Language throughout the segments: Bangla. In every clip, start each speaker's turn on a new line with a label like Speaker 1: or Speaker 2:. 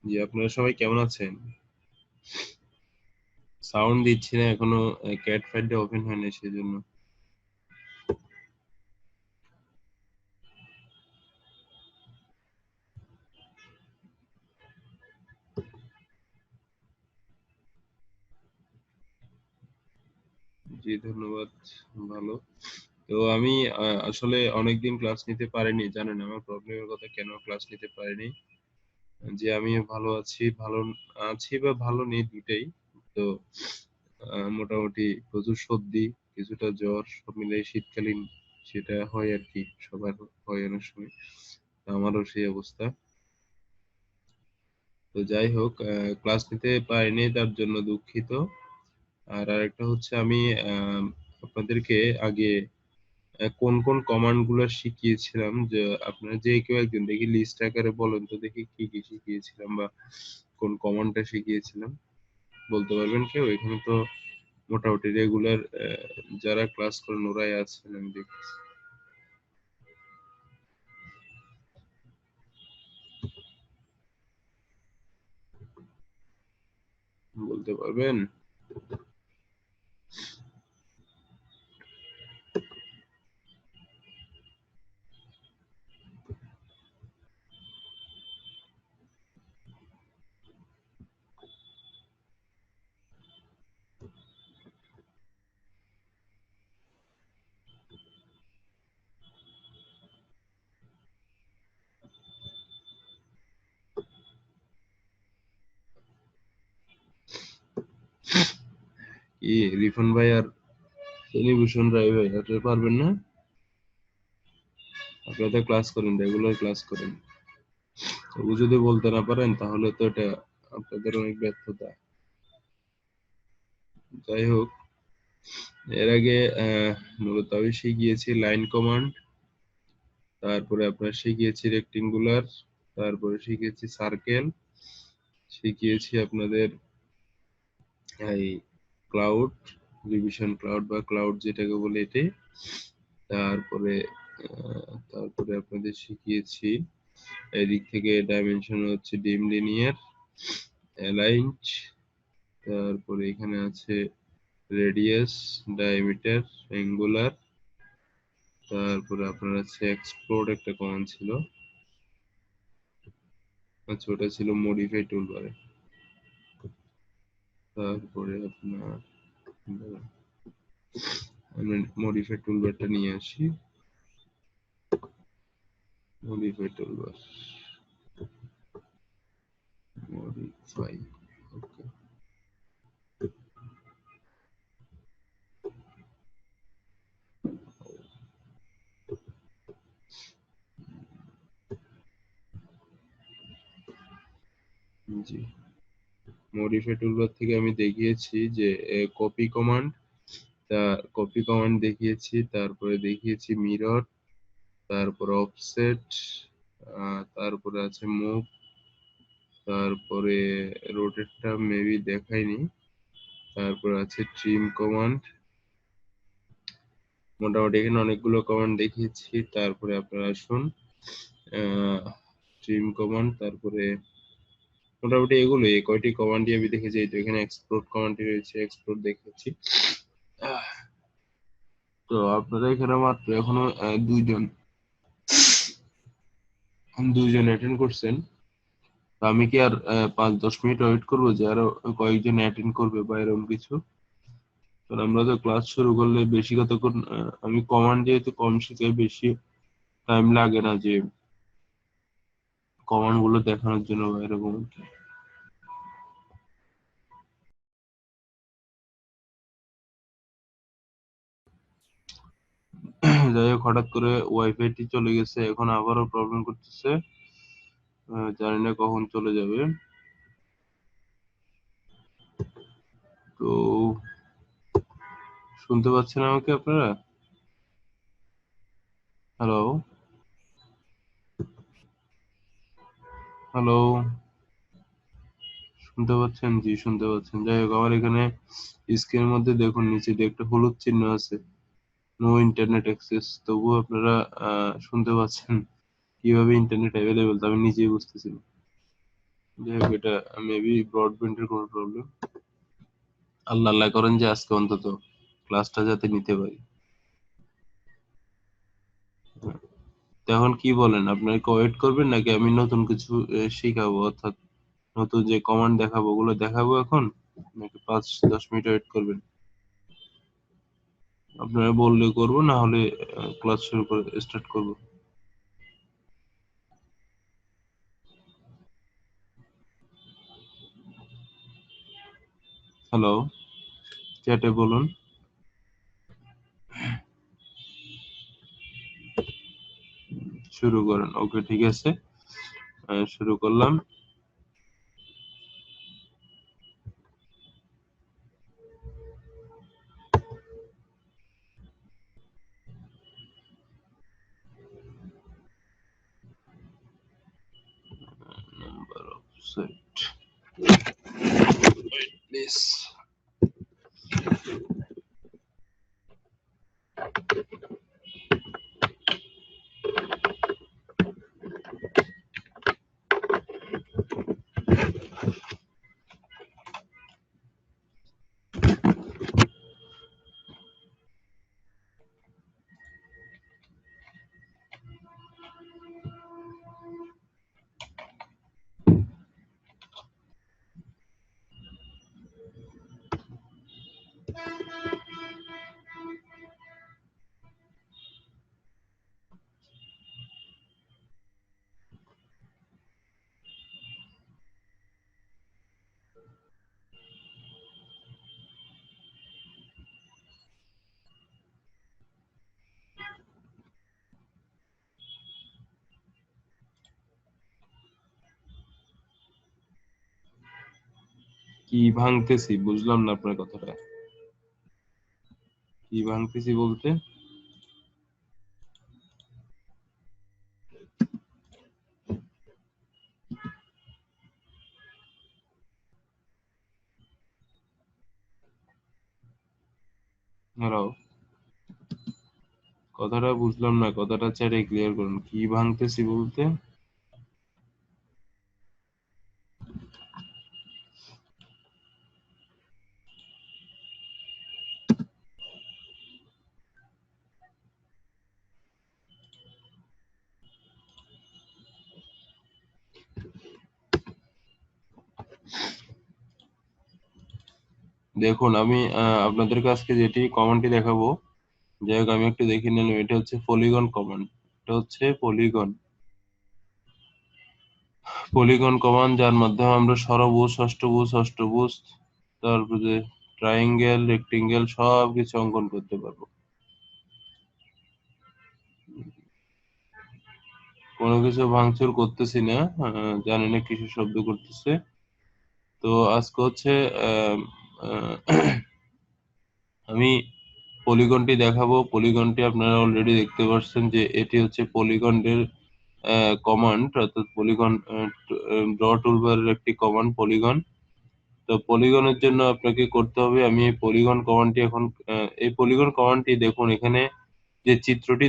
Speaker 1: জি, আপনারা সবাই কেমন আছেন? সাউন্ড দিচ্ছি না এখনো, ক্যাট ফাইলটা ওপেন হয়নি সেজন্য। জি, ধন্যবাদ। ভালো। তো আমি আসলে অনেকদিন ক্লাস নিতে পারিনি, জানেন আমার প্রবলেমের কথা, কেন ক্লাস নিতে পারিনি? যে আমি ভালো আছি, ভালো আছি বা ভালো নেই দুইটাই। তো মোটামুটি প্রচুর সর্দি, কিছুটা জ্বর, সব মিলিয়ে শীতকালীন সেটা হয় আর কি, সবার হয় অনেক সময়। তো আমারও সেই অবস্থা। তো যাই হোক, ক্লাস নিতে পারিনি তার জন্য দুঃখিত। আর আরেকটা হচ্ছে আমি আপনাদেরকে আগে কোন কোন কমান্ড গুলো শিখিয়েছিলাম, যে আপনারা যে কেউ একজন দেখি লিস্ট আকারে বলেন তো দেখি কি কি শিখিয়েছিলাম বা কোন কমান্ডটা শিখিয়েছিলাম, বলতে পারবেন কেউ? এখানে তো মোটামুটি রেগুলার যারা ক্লাস করেন ওরাই আছেন, আমি দেখছি। বলতে পারবেন? কি রিফন ভাই আর সেলিভূষণ রায় ভাই এটা পারবেন না? আপনারা তো ক্লাস করেন, রেগুলার ক্লাস করেন, তবু যদি বলতে না পারেন তাহলে তো এটা আপনাদের অনেক ব্যর্থতা। যাই হোক, এর আগে মূলত আমি শিখিয়েছি লাইন কমান্ড, তারপরে আপনার শিখিয়েছি রেক্টেঙ্গুলার, তারপরে শিখিয়েছি সার্কেল, শিখিয়েছি আপনাদের এই ক্লাউড, রিভিশন ক্লাউড বা ক্লাউড যেটাকে বলে এটি। তারপরে আপনাদের শিখিয়েছি এদিক থেকে ডাইমেনশন হচ্ছে ডিম লিনিয়ার, অ্যালাইন্ড, তারপরে এখানে আছে রেডিয়াস, ডায়ামিটার, অ্যাঙ্গুলার, তারপরে আপনার আছে এক্সপ্লোর একটা কমান্ড ছিল, আচ্ছা ওটা ছিল মডিফাই টুলবারে। তারপরে আপনার আমি মডিফাই টুলবারটা নিয়ে আসি, মডিফাই টুলবার, মডিফাই, ওকে। জি, মডিফাই টুলবার থেকে আমি দেখিয়েছি যে কপি কমান্ড, তা কপি কমান্ড দেখিয়েছি, তারপরে দেখিয়েছি মিরর, তারপরে অফসেট, তারপরে আছে মুভ, তারপরে রোটেটটা মেবি দেখাইনি, তারপরে আছে ট্রিম কমান্ড। মোটামুটি এখানে অনেকগুলো কমান্ড দেখিয়েছি। তারপরে আপনারা আসুন ট্রিম কমান্ড, তারপরে মোটামুটি এগুলো এই কয়টি কমান্ডই আমি দেখেছি। এই তো এখানে এক্সপ্লোর কমান্ডটি রয়েছে, এক্সপ্লোর দেখেছি। তো আপনারা এখানে মাত্র এখনো দুইজন অ্যাটেন্ড করছেন। তো আমি কি আর 5-10 মিনিট ওয়েট করবো যে আরো কয়েকজন অ্যাটেন্ড করবে বা এরকম কিছু? কারণ আমরা তো ক্লাস শুরু করলে বেশি কতক্ষণ, আমি কমান্ড যেহেতু কম শিখাই, বেশি টাইম লাগে না যে কমান্ড গুলো দেখানোর জন্য বা এরকম আর কি। যাই হোক, হঠাৎ করে ওয়াইফাইটি চলে গেছে, এখন আবারও প্রবলেম করতেছে, জানি না কখন চলে যাবে। তো শুনতে পাচ্ছেন আমাকে আপনারা? হ্যালো, হ্যালো, শুনতে পাচ্ছেন? জি, শুনতে পাচ্ছেন। যাই হোক, আমার এখানে স্ক্রিনের মধ্যে দেখুন নিচে দিয়ে একটা হলুদ চিহ্ন আছে, নো ইন্টারনেট অ্যাক্সেস, তবুও আপনারা শুনতে পাচ্ছেন। কিভাবে ইন্টারনেট অ্যাভেলেবেল তা আমি নিজেই বুঝতেছি না। যাই হোক, এটা মেবি ব্রডব্যান্ডের কোনো প্রবলেম। আল্লাহ আল্লাহ করেন যে আজকে অন্তত ক্লাসটা যাতে নিতে পারি। তো এখন কি বলেন, আপনারা কি ওয়েট করবেন নাকি আমি নতুন কিছু শিখাবো, অর্থাৎ নতুন যে কমান্ড দেখাবো ওগুলো দেখাবো এখন, নাকি 5-10 মিনিট ওয়েট করবেন? আপনারা বললে করবো, না হলে ক্লাস শুরু করে স্টার্ট করব। হ্যালো, চ্যাটে বলুন। শুরু করেন, ওকে ঠিক আছে। শুরু করলাম। Number of sight, please. কি ভাঙতেছি বুঝলাম না আপনার কথাটা। কি ভাঙতেছি বলতে? হ্যালো, কথাটা বুঝলাম না, কথাটা চ্যাটে ক্লিয়ার করুন, কি ভাঙতেছি বলতে? দেখুন, আমি আপনাদেরকে আজকে যেটি কমান্ডটি দেখাবো, যাই হোক আমি একটু দেখে নিলাম। এটা হচ্ছে পলিগন কমান্ড। এটা হচ্ছে পলিগন পলিগন কমান্ড, যার মাধ্যমে আমরা ষড়ভুজ, ষষ্ঠভুজ, অষ্টভুজ, তারপরে ট্রায়াঙ্গেল, রেক্টেঙ্গেল সব কিছু অঙ্কন করতে পারবো। কোনো কিছু ভাঙচুর করতেছি না। জানি না কিছু শব্দ করতেছে। তো আজকে হচ্ছে আহ, আহ, আমি পলিগনটি দেখাবো। পলিগনটি আপনারা অলরেডি দেখতে পাচ্ছেন যে এটি হচ্ছে পলিগনের কমান্ড, অর্থাৎ পলিগন ড্র টুলবারের একটি কমান্ড পলিগন। তো পলিগনের জন্য আপনাকে করতে হবে, আমি এই পলিগন কমান্ডটি এখন এই পলিগন কমান্ডটি দেখুন, এখানে যে চিত্রটি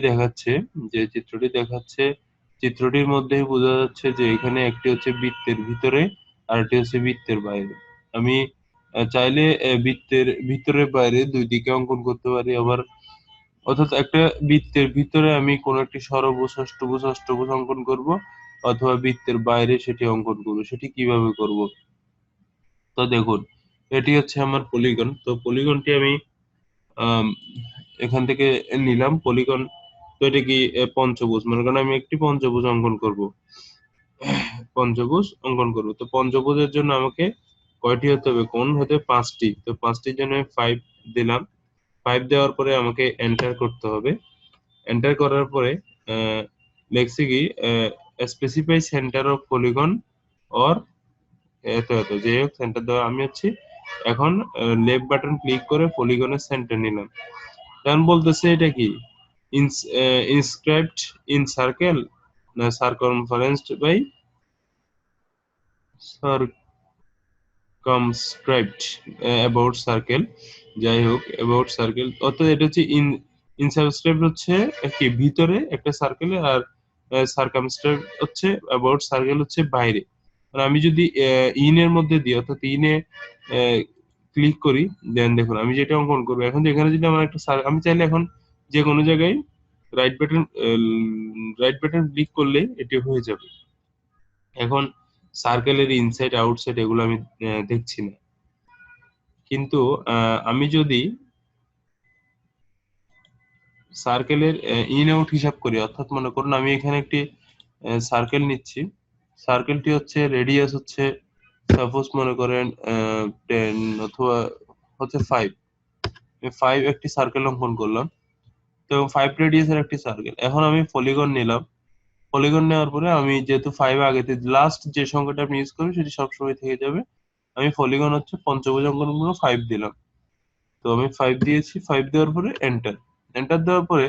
Speaker 1: দেখাচ্ছে চিত্রটির মধ্যেই বোঝা যাচ্ছে যে এখানে একটি হচ্ছে বৃত্তের ভিতরে আর একটি হচ্ছে বৃত্তের বাইরে। আমি চাইলে বৃত্তের ভিতরে বাইরে দুই দিকে অঙ্কন করতে পারি, আবার অর্থাৎ একটা বৃত্তের ভিতরে আমি কোনো একটি ষড়ভুজ, ষষ্ঠভুজ, অষ্টভুজ অঙ্কন করব, অথবা বৃত্তের বাইরে সেটি অঙ্কন করব। সেটি কিভাবে করব? তো দেখুন, এটি হচ্ছে আমার পলিগন। তো পলিগনটি আমি আম, এখান থেকে নিলাম পলিগন। তো এটা কি পঞ্চভুজ, মনে করেন আমি একটি পঞ্চভুজ অঙ্কন করব। পঞ্চভুজ অঙ্কন করব, তো পঞ্চভুজের জন্য আমাকে কয়টি হতে হবে? কোণ হতে 5টি। তো 5টির জন্য 5 দিলাম। 5 দেওয়ার পরে আমাকে এন্টার করতে হবে। এন্টার করার পরে আহ, লেখছি কি, specify centre of polygon or এত এত, যে হোক সেন্টার দেওয়া আমি হচ্ছি। এখন লেফট বাটন ক্লিক করে পলিগনের সেন্টার নিলাম। এখন বলতেছে এটা কি, ইনস্ক্রাইবড ইন সার্কেল না সার্কমফারেন্সড বাই সার্কামস্ক্রাইবড অ্যাবাউট সার্কেল। যাই হোক, অ্যাবাউট সার্কেল অর্থাৎ এটা হচ্ছে ইনসাবস্ক্রাইবড হচ্ছে কি ভিতরে একটা সার্কেলে, আর সার্কামস্ট্যান্স হচ্ছে অ্যাবাউট সার্কেল হচ্ছে বাইরে। আর আমি যদি ইন এর মধ্যে দিই অর্থাৎ ইনে ক্লিক করি, দেন দেখুন আমি যেটা অঙ্কন করবো এখন, এখানে যদি আমার একটা আমি চাইলে এখন যে কোনো জায়গায় right button right button click করলে এটি হয়ে যাবে। এখন সার্কেলের ইনসাইড আউটসাইড এগুলো আমি দেখছি না, কিন্তু আমি যদি সার্কেলের ইন আউট হিসাব করি, অর্থাৎ মনে করুন আমি এখানে একটি সার্কেল নিচ্ছি, সার্কেলটি হচ্ছে রেডিয়াস হচ্ছে সাপোজ মনে করেন 10 অথবা হচ্ছে 5, 5 একটি সার্কেল অঙ্কন করলাম, তো 5 রেডিয়াসের একটি সার্কেল। এখন আমি পলিগন নিলাম, পলিগন নেওয়ার পরে আমি যেহেতু 5 আগেতে লাস্ট যে সংখ্যাটা আপনি ইউজ করবেন সেটি সবসময় থেকে যাবে। আমি পলিগন হচ্ছে পঞ্চভুজ অঙ্কনগুলো 5 দিলাম, তো আমি 5 দিয়েছি, 5 দেওয়ার পরে এন্টার, এন্টার দেওয়ার পরে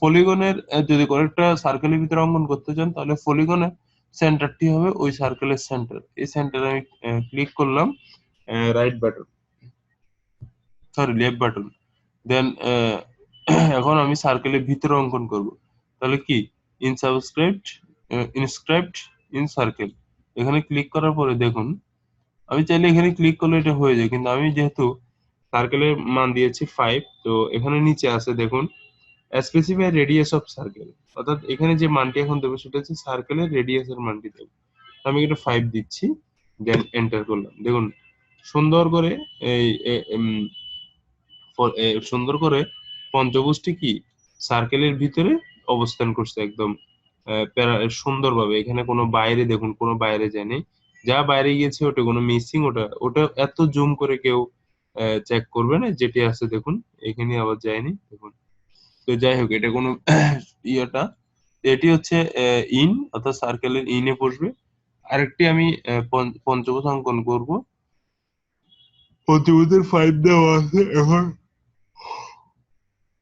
Speaker 1: পলিগনের যদি কোনো একটা সার্কেলের ভিতরে অঙ্কন করতে চান তাহলে পলিগনের সেন্টারটি হবে ওই সার্কেলের সেন্টার। এই সেন্টারে আমি ক্লিক করলাম right button, sorry left button, then এখন আমি সার্কেলের ভিতরে অঙ্কন করব, তাহলে কি in subscribed inscribed in circle, এখানে ক্লিক করার পরে দেখুন আমি চাইলে এখানে ক্লিক করলে এটা হয়ে যায়, কিন্তু আমি যেহেতু সার্কেলের মান দিয়েছি 5, তো এখানে নিচে আছে দেখুন স্পেসিফাই রেডিয়াস অফ সার্কেল, অর্থাৎ এখানে যে মানটি এখন দেবো সেটা হচ্ছে সার্কেলের রেডিয়াসের মানটি দেবো। আমি এটা 5 দিচ্ছি, দেন এন্টার করলাম, দেখুন সুন্দর করে এই সুন্দর করে পঞ্চভুজটি কি সার্কেলের ভিতরে অবস্থান করছে একদম সুন্দরভাবে। এখানে কোনো বাইরে দেখুন কোনো বাইরে যায়নি, যা বাইরে গিয়েছে ওটা কোনো মিসিং, ওটা ওটা এত জুম করে কেউ চেক করবে না, যেটি আছে দেখুন এখানে আবার যায়নি দেখুন। তো যাই হোক এটা কোনো ইয়েটা, এটি হচ্ছে ইন অর্থাৎ সার্কেলের ইনে বসবে। আরেকটি আমি পঞ্চভুজ অঙ্কন করব, পঞ্চভুজের 5 দেওয়া আছে, এখন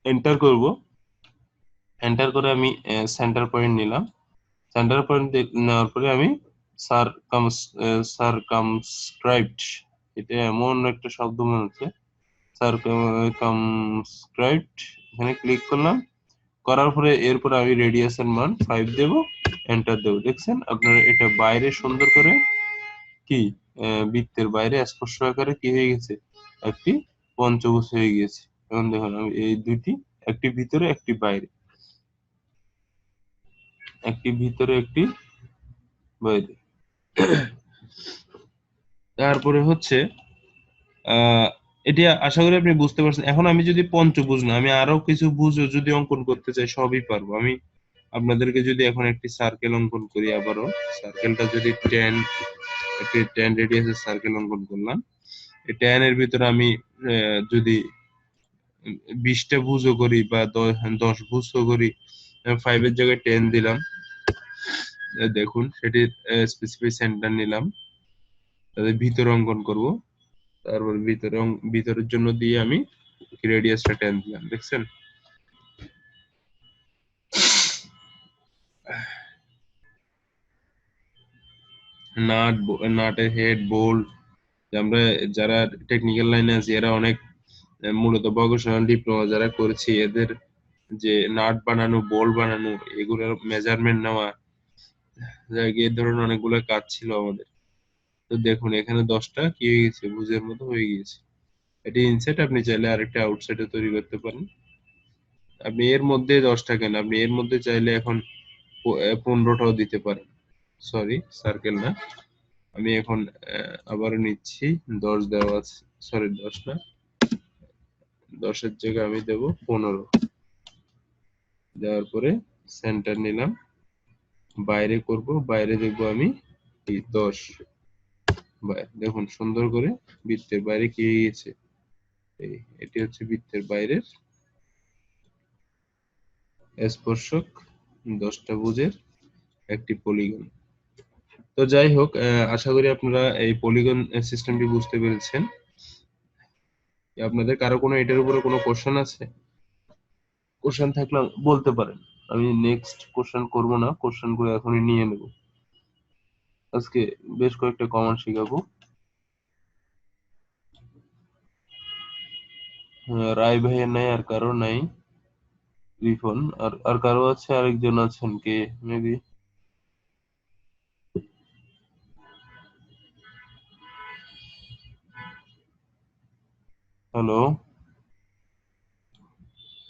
Speaker 1: এন্টার করব, এন্টার করে আমি সেন্টার পয়েন্ট নিলাম, সেন্টার পয়েন্ট নেওয়ার পরে আমি সারকামস্ক্রাইবড, এটা এমন একটা শব্দ মনে হচ্ছে, সারকামস্ক্রাইবড, এখানে ক্লিক করলাম, করার পরে এরপর আমি রেডিয়াসের মান 5 দেব, এন্টার দেব, দেখছেন আপনারা এটা বাইরে সুন্দর করে কি বৃত্তের বাইরে স্পর্শ আকারে কি হয়ে গেছে, একটি পঞ্চভুজ হয়ে গিয়েছে। এখন দেখুন আমি এই দুইটি, একটি ভিতরে একটি বাইরে, একটি ভিতরে একটি বাইরে। তারপরে হচ্ছে আহ এটি আশা করি আপনি বুঝতে পারছেন। এখন আমি যদি পঞ্চভুজ না আমি আরো কিছু ভুজও যদি অঙ্কন করতে চাই সবই পারবো। আমি আপনাদেরকে যদি এখন একটি সার্কেল অঙ্কন করি, আবারও সার্কেলটা যদি 10, একটি 10 রেডিয়াসের সার্কেল অঙ্কন করলাম, এই 10 এর ভিতরে আমি যদি 20টা ভুজও করি বা 10 ভুজও করি, 5 এর জায়গায় 10 দিলাম, দেখুন সেটির স্পেসিফিক সেন্টার নিলাম, তাদের ভিতরে অঙ্কন করব, তারপর ভিতরের জন্য দিয়ে আমি রেডিয়াসটা 10 দিলাম, দেখছেন। নাটের হেড বোল্ট, আমরা যারা টেকনিক্যাল লাইনে আছি এরা অনেক মূলত ভোকেশনাল ডিপ্লোমা যারা করেছি এদের যে নাট বানানো বোল্ট বানানো এগুলোর মেজারমেন্ট নেওয়া, এই ধরনের অনেকগুলো কাজ ছিল আমাদের। তো দেখুন এখানে 10টা কি হয়ে গেছে, ভুজের মতো হয়ে গিয়েছে। এটি ইনসাইড, আপনি চাইলে আরেকটা আউটসাইডে তৈরি করতে পারেন। আপনি এর মধ্যে 10টা কেন, আপনি এর মধ্যে চাইলে এখন 15টাও দিতে পারেন। সরি সার্কেল না, আমি এখন আবারও নিচ্ছি, 10 দেওয়া আছে, সরি 10 না, 10-এর জায়গায় আমি দেব 15, দেওয়ার পরে সেন্টার নিলাম, বাইরে করব, বাইরে দেখবো আমি 10, দেখুন সুন্দর করে বৃত্তের বাইরে কি হয়ে গেছে, এটি হচ্ছে বৃত্তের বাইরের স্পর্শক 10টা ভুজের একটি পলিগন। তো যাই হোক আশা করি আপনারা এই পলিগন সিস্টেমটি বুঝতে পেরেছেন। আপনাদের কারো কোনো এটার উপরে কোনো কোশ্চেন আছে? কোশ্চেন থাকলে বলতে পারেন, আমি নেক্সট কোশ্চেন করব না, কোশ্চেন গুলো এখনই নিয়ে নেব। আজকে বেশ কয়েকটা কমান্ড শিখাবো। রায় ভাইয়ের নাই আর কারো নাই। রিফন আর কারো আছে, আরেকজন আছেন কে মেবি? হ্যালো,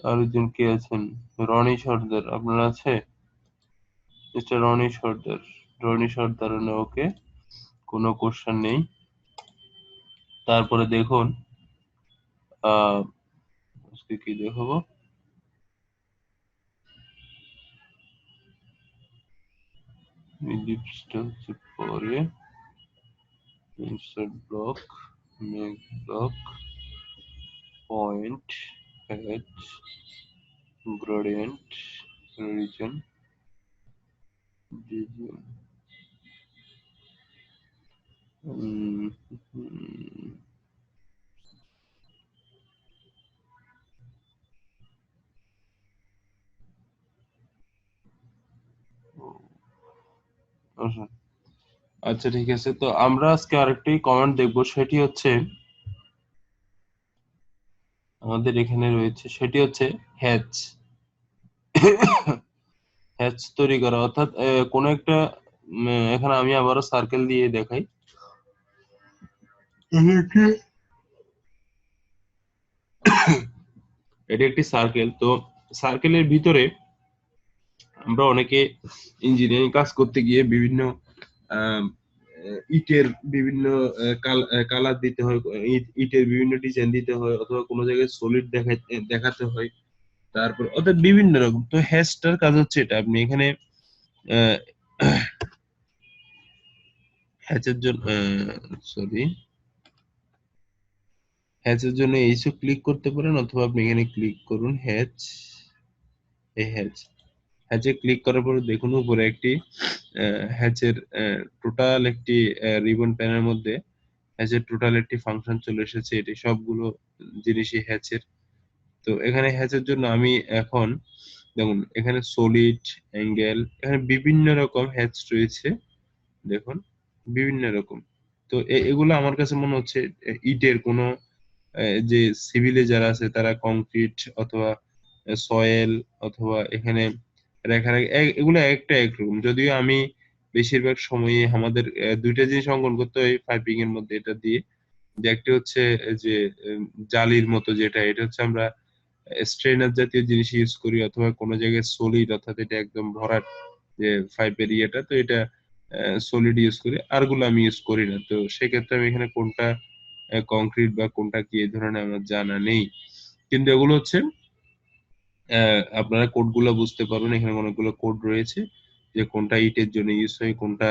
Speaker 1: আরেকজন কে আছেন? রনি সর্দার আপনার আছে? মিস্টার রনি সর্দার। রনি সর্দার না, ওকে, কোনো কোশ্চেন নেই। তারপরে দেখুন, আহ আজকে কি দেখাবো? ইলিপসটা হচ্ছে পরে, insert block, make block, point, head, gradient, region, division. Um, hmm, আচ্ছা আচ্ছা, ঠিক আছে। তো আমরা আজকে আরেকটি কমান্ড দেখবো, সেটি হচ্ছে আমাদের এখানে রয়েছে, সেটি হচ্ছে হ্যাচ। হ্যাচ তৈরি করা, অর্থাৎ কোনো একটা এখানে আমি আবারও সার্কেল দিয়ে দেখাই। এটি একটি সার্কেল। তো সার্কেলের ভিতরে আমরা অনেকে ইঞ্জিনিয়ারিং কাজ করতে গিয়ে বিভিন্ন আহ, ইটের বিভিন্ন কালার দিতে হয়, ইটের বিভিন্ন ডিজাইন দিতে হয়, অথবা কোনো জায়গায় সলিড দেখাতে হয়। তারপর অর্থাৎ বিভিন্ন রকম। তো হ্যাশটার কাজ হচ্ছে এটা, আপনি এখানে আহ, হ্যাচের জন্য, সরি, হ্যাচের জন্য এইসব ক্লিক করতে পারেন, অথবা আপনি এখানে ক্লিক করুন হ্যাচ, এই হ্যাচ। হ্যাচে ক্লিক করার পরে দেখুন উপরে একটি হ্যাচের টোটাল একটি রিবন প্যানের মধ্যে হ্যাচের টোটাল একটি ফাংশন চলে এসেছে। এটি সবগুলো জিনিসই হ্যাচের। তো এখানে হ্যাচের জন্য আমি এখন দেখুন এখানে সলিড, অ্যাঙ্গেল, এখানে বিভিন্ন রকম হ্যাচ রয়েছে। দেখুন বিভিন্ন রকম। তো এগুলো আমার কাছে মনে হচ্ছে ইটের কোনো যে সিভিলে যারা আছে তারা কংক্রিট অথবা সয়েল, অথবা এখানে রেখা রেখা এগুলো একটা একরকম। যদিও আমি বেশিরভাগ সময়ে আমাদের দুইটা জিনিস অঙ্কন করতে হয় পাইপিং এর মধ্যে, এটা দিয়ে যে একটি হচ্ছে যে জালির মতো, যেটা এটা হচ্ছে আমরা স্ট্রেনার জাতীয় জিনিস ইউজ করি, অথবা কোনো জায়গায় সলিড, অর্থাৎ এটা একদম ভরাট যে পাইপের ইয়েটা, তো এটা সলিড ইউজ করি, আরগুলো আমি ইউজ করি না। তো সেক্ষেত্রে আমি এখানে কোনটা কংক্রিট বা কোনটা কি এই ধরনের আমার জানা নেই। কিন্তু এগুলো হচ্ছে আপনারা কোডগুলো বুঝতে পারবেন, এখানে অনেকগুলো কোড রয়েছে যে কোনটা ইটের জন্য ইউজ হয়, কোনটা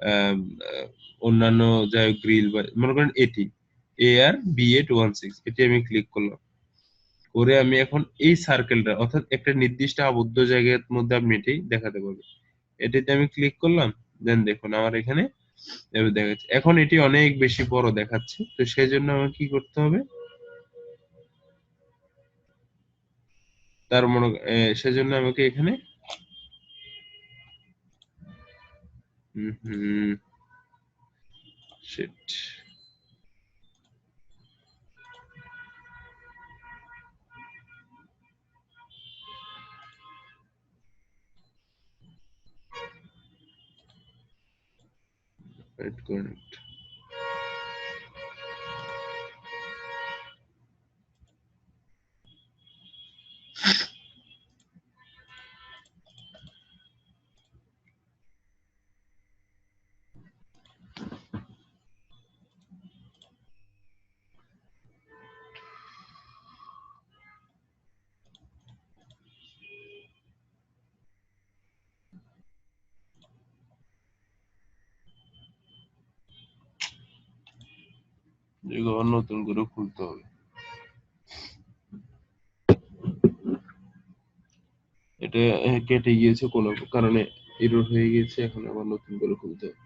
Speaker 1: আহ, আহ, অন্যান্য যাই গ্রিল বা মনে করেন এটি AR B816, এটি আমি ক্লিক করলাম। করে আমি এখন এই সার্কেলটা, অর্থাৎ একটা নির্দিষ্ট আবদ্ধ জায়গার মধ্যে আপনি এটি দেখাতে পারবেন। এটিতে আমি ক্লিক করলাম, দেন দেখুন আমার এখানে এভাবে দেখাচ্ছে। এখন এটি অনেক বেশি বড় দেখাচ্ছে, তো সেই জন্য আমার কি করতে হবে, তার মনে সেজন্য আমাকে এখানে শিট, ওয়েট করুন একটু। এগুলো আবার নতুন করে খুলতে হবে। এটা কেটে গিয়েছে কোনো কারণে, এরর হয়ে গেছে, এখন আবার নতুন করে খুলতে হবে।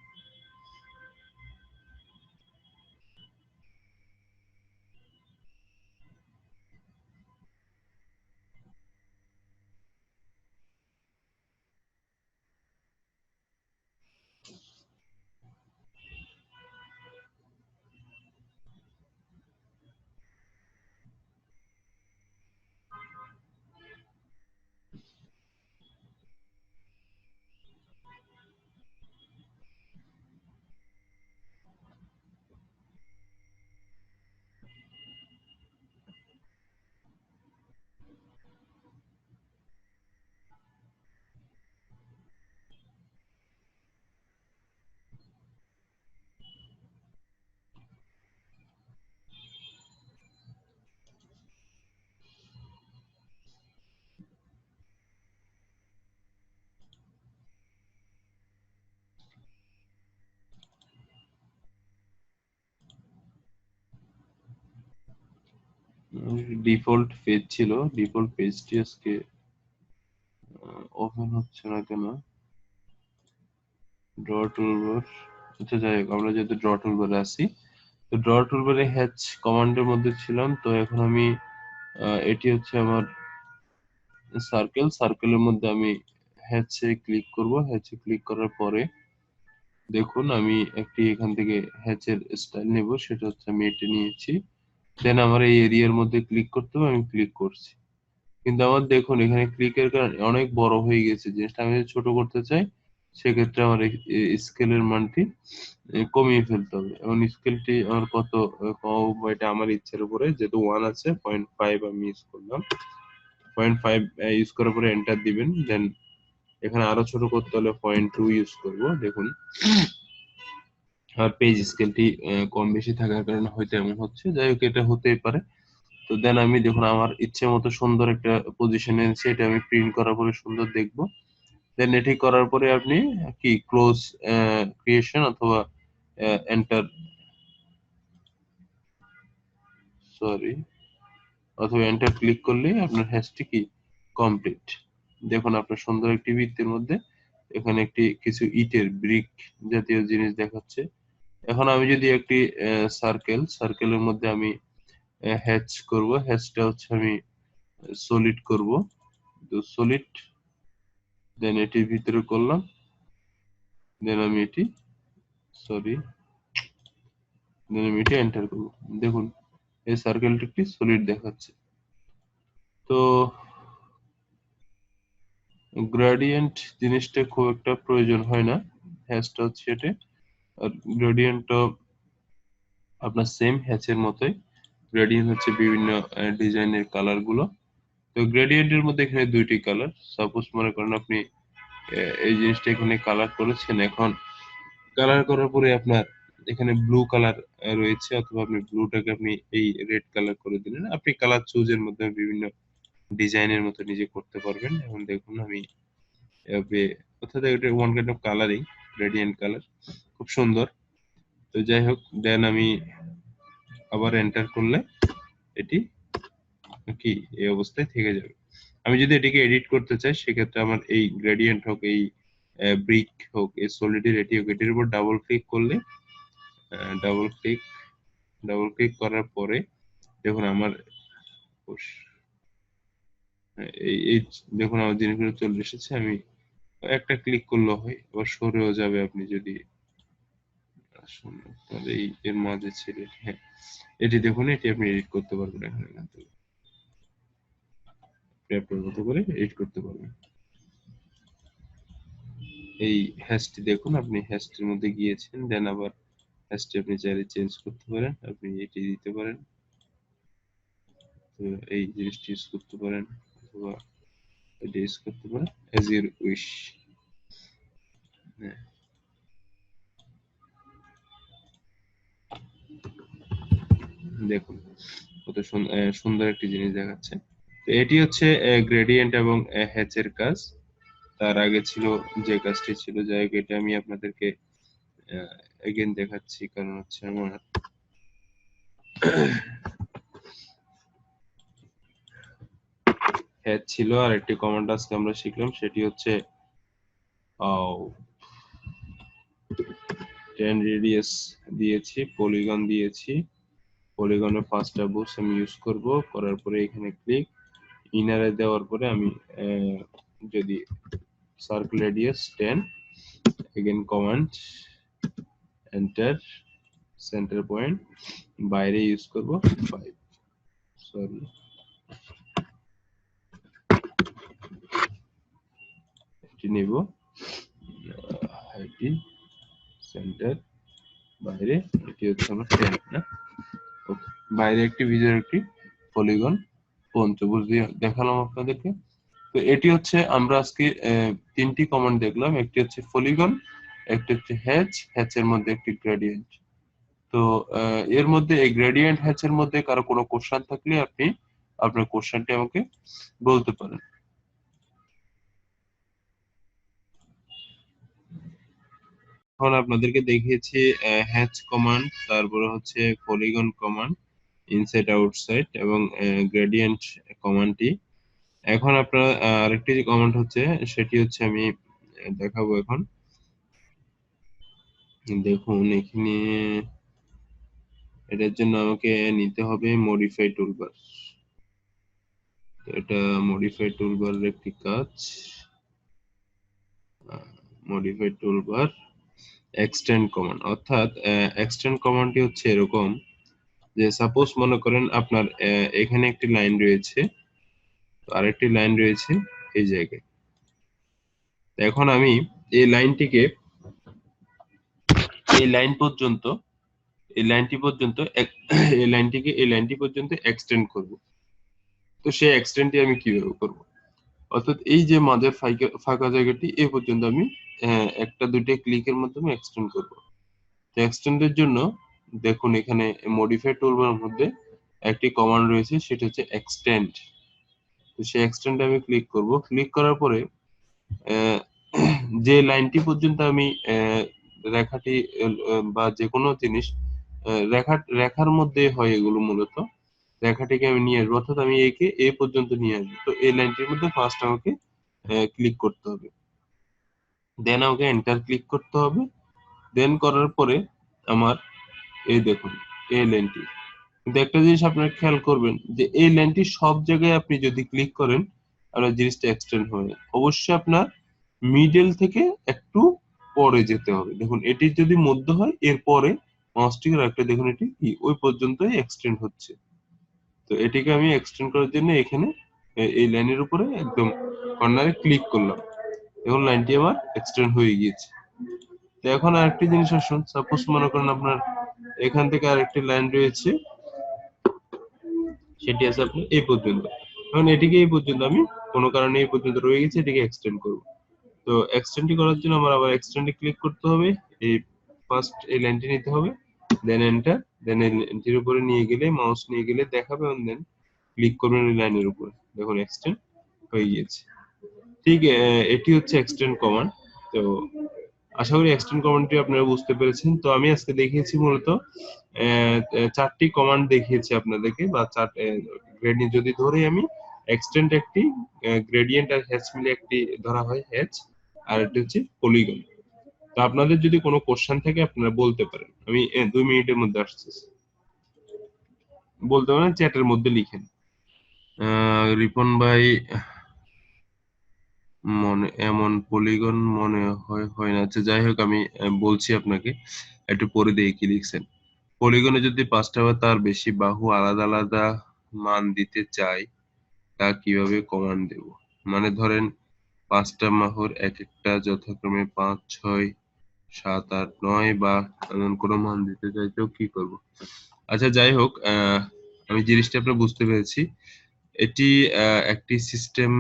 Speaker 1: ডিফল্ট পেজ ছিল, ডিফল্ট পেজটি আজকে ওপেন হচ্ছে না কেন? ড্র টুলবার, আচ্ছা যাই হোক, আমরা যেহেতু ড্র টুলবারে আছি, তো ড্র টুলবারে হ্যাচ কমান্ডের মধ্যে ছিলাম। তো এখন আমি এটি হচ্ছে আমার সার্কেল, সার্কেলের মধ্যে আমি হ্যাচে ক্লিক করব। হ্যাচে ক্লিক করার পরে দেখুন আমি একটি এখান থেকে হ্যাচের স্টাইল নেব, সেটা হচ্ছে আমি এটা নিয়েছি। দেন আমার এই এরিয়ার মধ্যে ক্লিক করতে হবে, আমি ক্লিক করছি। কিন্তু আমার দেখুন এখানে ক্লিকের কারণে অনেক বড় হয়ে গেছে জিনিসটা। আমি যদি ছোট করতে চাই সেক্ষেত্রে আমার স্কেলের মানটি কমিয়ে ফেলতে হবে। এবং স্কেলটি আমার কত কমাবো এটা আমার ইচ্ছের উপরে, যেহেতু 1 আছে 0.5 আমি ইউজ করলাম। 0.5 ইউজ করার পরে এন্টার দিবেন। দেন এখানে আরো ছোট করতে হলে 0.2 ইউজ করব। দেখুন আর পেজ স্কেলটি কম বেশি থাকার কারণে হয়তো এমন হচ্ছে, যাই হোক এটা হতেই পারে। তো দেন আমি দেখুন আমার ইচ্ছে মতো সুন্দর একটা পজিশনে এনেছি, এটা আমি প্রিন্ট করার পরে সুন্দর দেখবো। দেন এটি করার পরে আপনি কি ক্লোজ ক্রিয়েশন অথবা এন্টার, সরি, অথবা এন্টার ক্লিক করলেই আপনার হ্যাশটি কি কমপ্লিট। দেখুন আপনার সুন্দর একটি বৃত্তের মধ্যে এখানে একটি কিছু ইটের ব্রিক জাতীয় জিনিস দেখাচ্ছে। এখন আমি যদি একটি সার্কেলের মধ্যে আমি হ্যাচ করব, হ্যাচটা হচ্ছে আমি সলিড করব। তো সলিড, দেন এটির ভিতরে করলাম। দেন আমি এটি, সরি, দেন আমি এটি এন্টার করব। দেখুন এই সার্কেলটি একটি সলিড দেখাচ্ছে। তো গ্রেডিয়েন্ট জিনিসটা খুব একটা প্রয়োজন হয় না, হ্যাচটা হচ্ছে এটা। আর গ্রেডিয়েন্টটা আপনার সেম হ্যাচের মতোই। গ্রেডিয়েন্ট হচ্ছে বিভিন্ন ডিজাইনের কালার গুলো। তো গ্রেডিয়েন্টের মধ্যে এখানে দুইটি কালার। সাপোজ মনে করেন আপনি এই জিনিসটা এখানে কালার করেছেন, এখন কালার করার পরে আপনার এখানে ব্লু কালার রয়েছে, অথবা আপনি ব্লুটাকে আপনি এই রেড কালার করে দিলেন। আপনি কালার চুজের মধ্যে বিভিন্ন ডিজাইনের মতো নিজে করতে পারবেন। এখন দেখুন আমি এভাবে, অর্থাৎ এটা one kind of colouring, gradient colour, খুব সুন্দর। তো যাই হোক, দেন আমি আবার এন্টার করলে এটি কি এই অবস্থায় থেকে যাবে। আমি যদি এটিকে এডিট করতে চাই সেক্ষেত্রে আমার এই গ্রেডিয়েন্ট হোক, এই ব্রিক হোক, এই সলিডের এটি হোক, এটির উপর ডাবল ক্লিক করলে, ডাবল ক্লিক ডাবল ক্লিক করার পরে দেখুন আমার এই এই দেখুন আমার জিনিসগুলো চলে এসেছে। আমি একটা ক্লিক করলেও হয়, আবার সরেও যাবে আপনি যদি আসুন আপনার এই এর মাঝে ছেড়ে, হ্যাঁ এটি দেখুন, এটি আপনি এডিট করতে পারবেন এখানে, এখান থেকে আপনি আপনার মতো করে এডিট করতে পারবেন। এই হ্যাশটি দেখুন, আপনি হ্যাশটির মধ্যে গিয়েছেন, দেন আবার হ্যাশটি আপনি চাইলে চেঞ্জ করতে পারেন, আপনি এটি দিতে পারেন। তো এই জিনিসটি ইউজ করতে পারেন, অথবা এটি ইউজ করতে পারেন, অ্যাজ ইউর উইশ। হ্যাঁ, দেখুন কত সুন্দর একটি জিনিস দেখাচ্ছে। তো এটি হচ্ছে গ্রেডিয়েন্ট এবং হ্যাচের কাজ। তার আগে ছিল যে কাজটি ছিল, যাই হোক এটা আমি আপনাদেরকে এগেন দেখাচ্ছি, কারণ হচ্ছে আমার হ্যাচ ছিল। আর একটি কমান্ড আজকে আমরা শিখলাম, সেটি হচ্ছে 10 রেডিয়াস দিয়েছি, পলিগন দিয়েছি। পলিগনের 5টা বুকস আমি ইউজ করব, করার পরে এখানে ক্লিক, ইনারে দেওয়ার পরে আমি যদি circle radius 10, again command enter, centre point বাইরে ইউজ করব 5, সরি এটি নেব, এটি সেন্টার বাইরে, এটি হচ্ছে আমার 10 না, ওকে। বাইরে একটি ভিতরে একটি পলিগন পঞ্চভুজ দিয়ে দেখালাম আপনাদেরকে। তো এটি হচ্ছে আমরা আজকে তিনটি কমান্ড দেখলাম, একটি হচ্ছে পলিগন, একটি হচ্ছে হ্যাচ, হ্যাচের মধ্যে একটি গ্রেডিয়েন্ট। তো এর মধ্যে এই গ্রেডিয়েন্ট হ্যাচের মধ্যে কারো কোনো কোশ্চেন থাকলে আপনি আপনার কোশ্চেনটি আমাকে বলতে পারেন। এখন আপনাদেরকে দেখিয়েছি হ্যাচ কমান্ড, তারপরে হচ্ছে পলিগন কমান্ড, ইনসাইড আউটসাইড এবং গ্রেডিয়েন্ট কমান্ডটি। এখন আপনার আরেকটি যে কমান্ড হচ্ছে সেটি হচ্ছে আমি দেখাবো এখন। দেখুন এখানে এটার জন্য আমাকে নিতে হবে মডিফাই টুলবার। এটা মডিফাই টুলবারের একটি কাজ। মডিফাই টুলবার এক্সটেন্ড কমান্ড, অর্থাৎ এক্সটেন্ড কমান্ডটি হচ্ছে এরকম যে সাপোজ মনে করেন আপনার এখানে একটি লাইন রয়েছে, আরেকটি লাইন রয়েছে এই জায়গায়। এখন আমি এই লাইনটিকে এই লাইন পর্যন্ত এই লাইনটি পর্যন্ত এই লাইনটিকে এই লাইনটি পর্যন্ত এক্সটেন্ড করব। তো সেই এক্সটেন্ডটি আমি কিভাবে করব? অর্থাৎ এই যে মাঝের ফাঁকা জায়গাটি এ পর্যন্ত আমি একটা দুইটা ক্লিকের মাধ্যমে এক্সটেন্ড করব। তো এক্সটেন্ডের জন্য দেখুন এখানে মডিফাই টুলবারের মধ্যে একটি কমান্ড রয়েছে, সেটা হচ্ছে এক্সটেন্ড। তো সেই এক্সটেন্ডে আমি ক্লিক করব। ক্লিক করার পরে আহ, যে লাইনটি পর্যন্ত আমি রেখাটি বা যে কোনো জিনিস রেখার মধ্যে হয় এগুলো মূলত, রেখাটিকে আমি নিয়ে আসবো, অর্থাৎ আমি একে এ পর্যন্ত নিয়ে আসবো। তো এই লাইনটির মধ্যে ফার্স্ট আমাকে ক্লিক করতে হবে, দেন আমাকে এন্টার ক্লিক করতে হবে। দেন করার পরে আমার এই দেখুন এই লাইনটি, কিন্তু একটা জিনিস আপনারা খেয়াল করবেন যে এই লাইনটি সব জায়গায় আপনি যদি ক্লিক করেন আপনার জিনিসটা এক্সটেন্ড হবে না। অবশ্যই আপনার মিডল থেকে একটু পরে যেতে হবে। দেখুন এটি যদি মধ্য হয় এরপরে মাউসটিকে রাখলে দেখুন এটি কি ওই পর্যন্তই এক্সটেন্ড হচ্ছে। তো এটিকে আমি এক্সটেন্ড করার জন্য এখানে এই লাইনের উপরে একদম কর্নারে ক্লিক করলাম। এখন লাইনটি আমার এক্সটেন্ড হয়ে গিয়েছে। তো এখন আরেকটি জিনিস আসুন, সাপোজ মনে করেন আপনার এখান থেকে আরেকটি লাইন রয়েছে, সেটি আছে আপনার এই পর্যন্ত। এখন এটিকে এই পর্যন্ত আমি কোনো কারণে এই পর্যন্ত রয়ে গেছে, এটিকে এক্সটেন্ড করব। তো এক্সটেন্ড করার জন্য আমার আবার এক্সটেন্ডে ক্লিক করতে হবে, এই ফার্স্ট এই লাইনটি নিতে হবে, দেন এন্টার, দেন এই লাইনটির উপরে নিয়ে গেলে মাউস নিয়ে গেলে দেখাবে, এবং দেন ক্লিক করবেন এই লাইনের উপরে, দেখুন এক্সটেন্ড হয়ে গিয়েছে। ঠিক এটি হচ্ছে এক্সটেন্ড কমান্ড। তো আশা করি এক্সটেন্ড কমান্ডটি আপনারা বুঝতে পেরেছেন। তো আমি আজকে দেখিয়েছি মূলত চারটি কমান্ড দেখিয়েছি আপনাদেরকে, বা গ্রেডিয়েন্ট যদি ধরি আমি, এক্সটেন্ড একটি, গ্রেডিয়েন্ট আর হ্যাচ মিলে একটি ধরা হয় হ্যাচ, আর একটি হচ্ছে পলিগন। তো আপনাদের যদি কোনো কোশ্চেন থাকে আপনারা বলতে পারেন, আমি 2 মিনিটের মধ্যে আসতেছি। বলতে পারেন চ্যাটের মধ্যে লিখেন। রিপন ভাই, মনে এমন পলিগন মনে হয় হয় না। আচ্ছা যাই হোক, আমি বলছি আপনাকে, একটু পরে দিয়ে কি লিখছেন। পলিগনে যদি 5টা বা তার বেশি বাহু আলাদা আলাদা মান দিতে চাই, তা কিভাবে কমান্ড দেব? মানে ধরেন 5টা বাহুর এক একটা যথাক্রমে 5, 6, 7, 8, 9 বা এমন কোনো মান দিতে চাইতেও কি করব? আচ্ছা যাই হোক, আমি জিনিসটা আপনার বুঝতে পেরেছি। এটি একটি সিস্টেম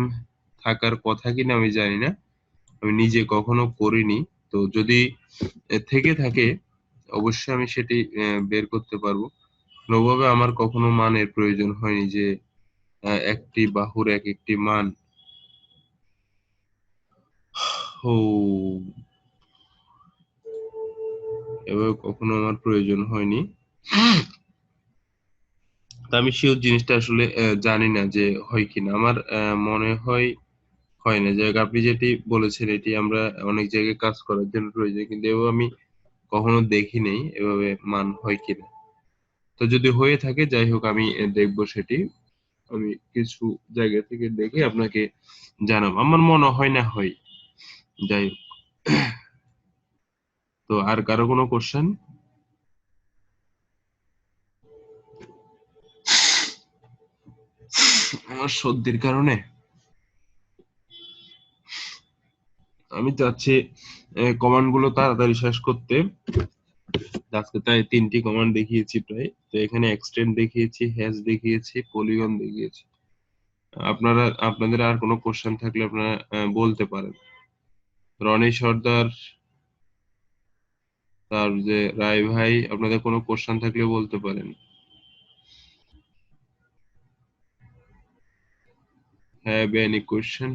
Speaker 1: থাকার কথা কিনা আমি জানি না, আমি নিজে কখনো করিনি। তো যদি থেকে থাকে অবশ্যই আমি সেটি বের করতে পারবো। কোনোভাবে আমার কখনো মানের প্রয়োজন হয়নি যে একটি বাহুর এক একটি মান। ও, এভাবে কখনো আমার প্রয়োজন হয়নি। তা আমি শিওর জিনিসটা আসলে জানি না যে হয় কিনা। আমার মনে হয় হয় না। যাই হোক, আপনি যেটি বলেছেন এটি আমরা অনেক জায়গায় কাজ করার জন্য প্রয়োজন, কিন্তু এভাবে আমি কখনো দেখি নাই এভাবে মান হয় কিনা। তো যদি হয়ে থাকে যাই হোক, আমি দেখবো সেটি। আমি কিছু জায়গা থেকে দেখে আপনাকে জানাবো। আমার মনে হয় না হয়। যাই হোক, তো আর কারো কোনো কোশ্চেন? আমার সর্দির কারণে আমি চাচ্ছি কমান্ড গুলো তাড়াতাড়ি শেষ করতে। আজকে তাই 3টি কমান্ড দেখিয়েছি প্রায়। তো এখানে এক্সটেন্ড দেখিয়েছি, হ্যাশ দেখিয়েছি, পলিগন দেখিয়েছি। আপনাদের আর কোনো কোশ্চেন থাকলে আপনারা বলতে পারেন। রনি সর্দার, তার যে রায় ভাই, আপনাদের কোনো কোশ্চেন থাকলে বলতে পারেন। Have any question?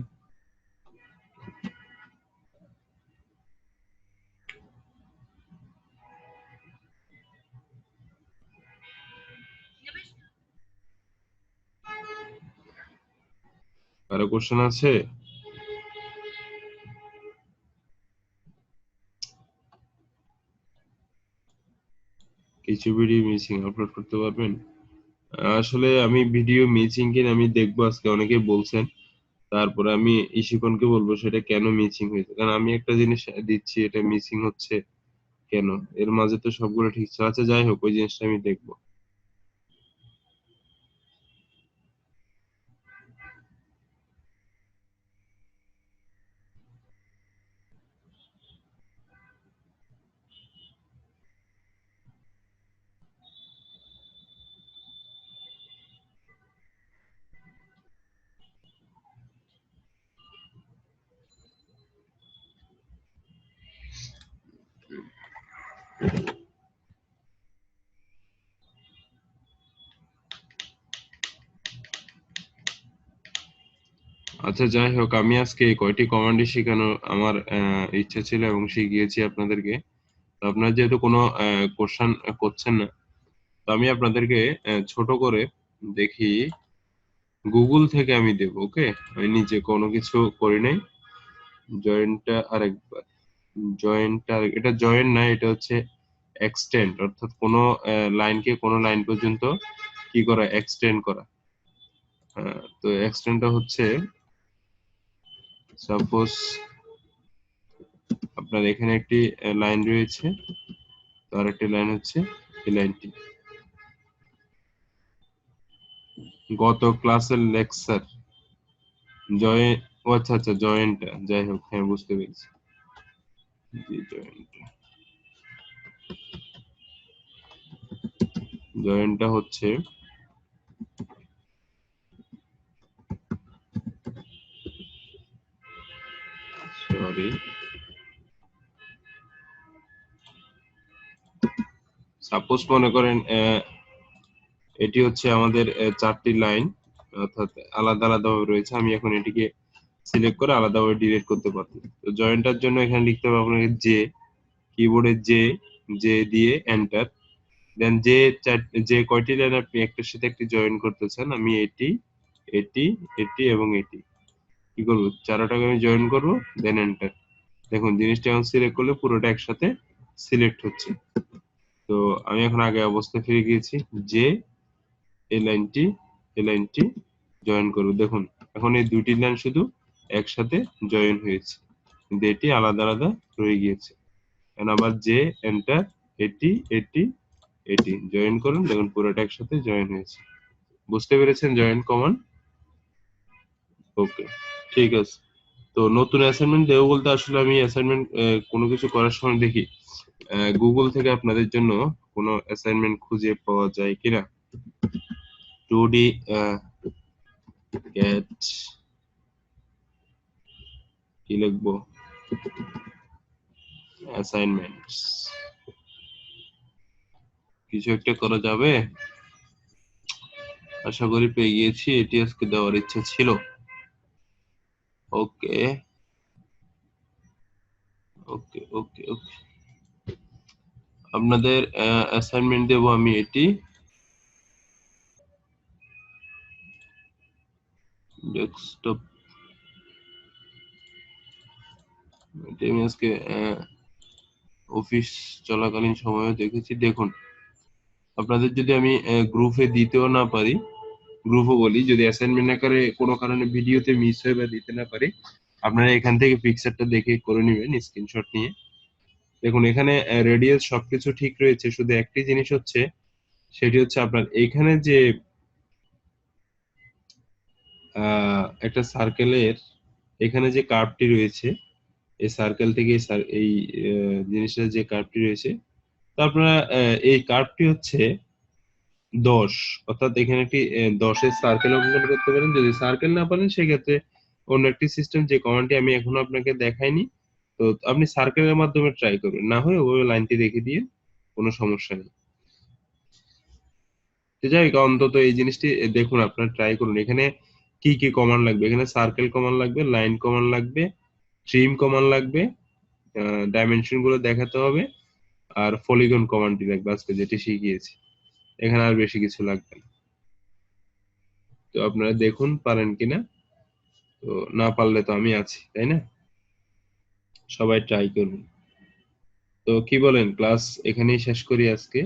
Speaker 1: কারো কোশ্চেন আছে? কিছু ভিডিও মিসিং আপলোড করতে পারবেন? আসলে আমি ভিডিও মিসিং কিনা আমি দেখবো আজকে, অনেকে বলছেন। তারপরে আমি ইশিকনকে বলবো সেটা কেন মিসিং হয়েছে, কারণ আমি একটা জিনিস দিচ্ছি এটা মিসিং হচ্ছে কেন, এর মাঝে তো সবগুলো ঠিক ছিল। আচ্ছা যাই হোক, ওই জিনিসটা আমি দেখবো। আচ্ছা যাই হোক, আমি আজকে কয়টি কমান্ডই শেখানো আমার ইচ্ছা ছিল এবং শিখিয়েছি আপনাদেরকে। তো আপনারা যেহেতু কোনো কোশ্চেন করছেন না, তো আমি আপনাদেরকে ছোট করে দেখি গুগল থেকে আমি দেব। ওকে, আমি নিজে কোনো কিছু করি নাই। জয়েন্টটা আরেকবার, জয়েন্টটা এটা জয়েন্ট না, এটা হচ্ছে এক্সটেন্ড, অর্থাৎ কোনো লাইনকে কোনো লাইন পর্যন্ত কি করা, এক্সটেন্ড করা। তো এক্সটেন্ডটা হচ্ছে, সাপোজ আপনার এখানে একটি লাইন রয়েছে, তো আরেকটি লাইন হচ্ছে এই লাইনটি। গত ক্লাসের লেকচার জয়েন্ট, ও আচ্ছা আচ্ছা জয়েন্টটা, যাই হোক হ্যাঁ বুঝতে পেরেছি। জি জয়েন্টটা, জয়েন্টটা হচ্ছে সরি, সাপোজ মনে করেন এটি হচ্ছে আমাদের চারটি লাইন, অর্থাৎ আলাদা আলাদা ভাবে রয়েছে। আমি এখন এটিকে সিলেক্ট করে আলাদাভাবে ডিলিট করতে পারবো। তো জয়েন্টটার জন্য এখানে লিখতে হবে আপনাকে জে, কিবোর্ডে জে, জে দিয়ে এন্টার। দেন যে কয়টি লাইন আপনি একটার সাথে একটি জয়েন করতে চান, আমি এটি, এটি, এটি এবং এটি কি করবো, চারোটাকে আমি জয়েন করবো, দেন এন্টার। দেখুন জিনিসটা এখন সিলেক্ট করলে পুরোটা একসাথে সিলেক্ট হচ্ছে। তো আমি এখন আগে অবস্থায় ফিরে গিয়েছি, যে এই লাইনটি, এই লাইনটি জয়েন করবো। দেখুন এখন এই দুটি লাইন শুধু একসাথে জয়েন হয়েছে, কিন্তু এটি আলাদা আলাদা রয়ে গিয়েছে। এখন আবার যে এন্টার, এটি, এটি, এটি জয়েন করুন, দেখুন পুরোটা একসাথে জয়েন হয়েছে। বুঝতে পেরেছেন জয়েন কমান্ড? ওকে, ঠিক আছে। তো নতুন অ্যাসাইনমেন্ট দেবো বলতে আসলে আমি অ্যাসাইনমেন্ট কোনো কিছু করার সময় দেখি গুগল থেকে আপনাদের জন্য কোনো অ্যাসাইনমেন্ট খুঁজে পাওয়া যায় কিনা। 2D ক্যাট কি লিখবো, অ্যাসাইনমেন্টস, কিছু একটা করা যাবে। আশা করি পেয়ে গিয়েছি, এটি আজকে দেওয়ার ইচ্ছা ছিল। ওকে ওকে ওকে ওকে, আপনাদের অ্যাসাইনমেন্ট দেবো আমি এটি, ডেস্কটপ, এটি আমি আজকে অফিস চলাকালীন সময়ে দেখেছি। দেখুন আপনাদের যদি আমি গ্রুপে দিতেও না পারি, গ্রুপও বলি, যদি অ্যাসাইনমেন্ট আকারে কোনো কারণে ভিডিওতে মিস হয়ে বা দিতে না পারি, আপনারা এখান থেকে পিকচারটা দেখে করে নেবেন স্ক্রিনশট নিয়ে। দেখুন এখানে রেডিয়াস সবকিছু ঠিক রয়েছে, শুধু একটি জিনিস হচ্ছে, সেটি হচ্ছে আপনার এখানে যে একটা সার্কেলের এখানে যে কার্ভটি রয়েছে, এই সার্কেল থেকে এই জিনিসটা যে কার্ভটি রয়েছে, তো আপনারা এই কার্ভটি হচ্ছে 10, অর্থাৎ এখানে একটি 10-এর সার্কেল অঙ্কন করতে পারেন। যদি সার্কেল না পারেন সেক্ষেত্রে অন্য একটি সিস্টেম, যে কমান্ডটি আমি এখনো আপনাকে দেখাইনি, তো আপনি সার্কেলের মাধ্যমে ট্রাই করবেন, না হয় ওই লাইনটি রেখে দিয়ে কোনো সমস্যা নেই। তো যাই হোক, অন্তত এই জিনিসটি দেখুন, আপনারা ট্রাই করুন। এখানে কি কি কমান্ড লাগবে, এখানে সার্কেল কমান্ড লাগবে, লাইন কমান্ড লাগবে, ট্রিম কমান্ড লাগবে, ডাইমেনশন গুলো দেখাতে হবে, আর পলিগন কমান্ডটি লাগবে আজকে যেটি শিখিয়েছি। এখানে আর বেশি কিছু লাগবে না। তো আপনারা দেখুন পারেন কিনা। তো না পারলে তো আমি আছি, তাই না? সবাই ট্রাই করবেন। তো কি বলেন, ক্লাস এখানেই শেষ করি আজকে?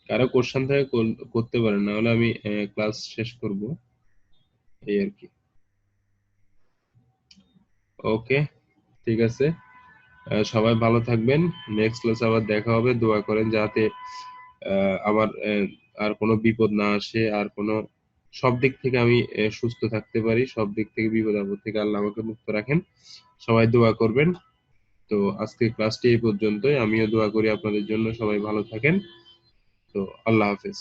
Speaker 1: কারো কোশ্চেন থাকে করতে পারেন, না হলে আমি ক্লাস শেষ করব, এই আর কি। ওকে, ঠিক আছে। সবাই ভালো থাকবেন। নেক্সট ক্লাসে আবার দেখা হবে। দোয়া করেন যাতে আমার আর কোনো বিপদ না আসে, আর কোনো সব দিক থেকে আমি সুস্থ থাকতে পারি, সব দিক থেকে বিপদ আপদ থেকে আল্লাহ আমাকে মুক্ত রাখেন। সবাই দোয়া করবেন। তো আজকে ক্লাসটি এই পর্যন্তই। আমিও দোয়া করি আপনাদের জন্য, সবাই ভালো থাকেন। তো আল্লাহ হাফেজ।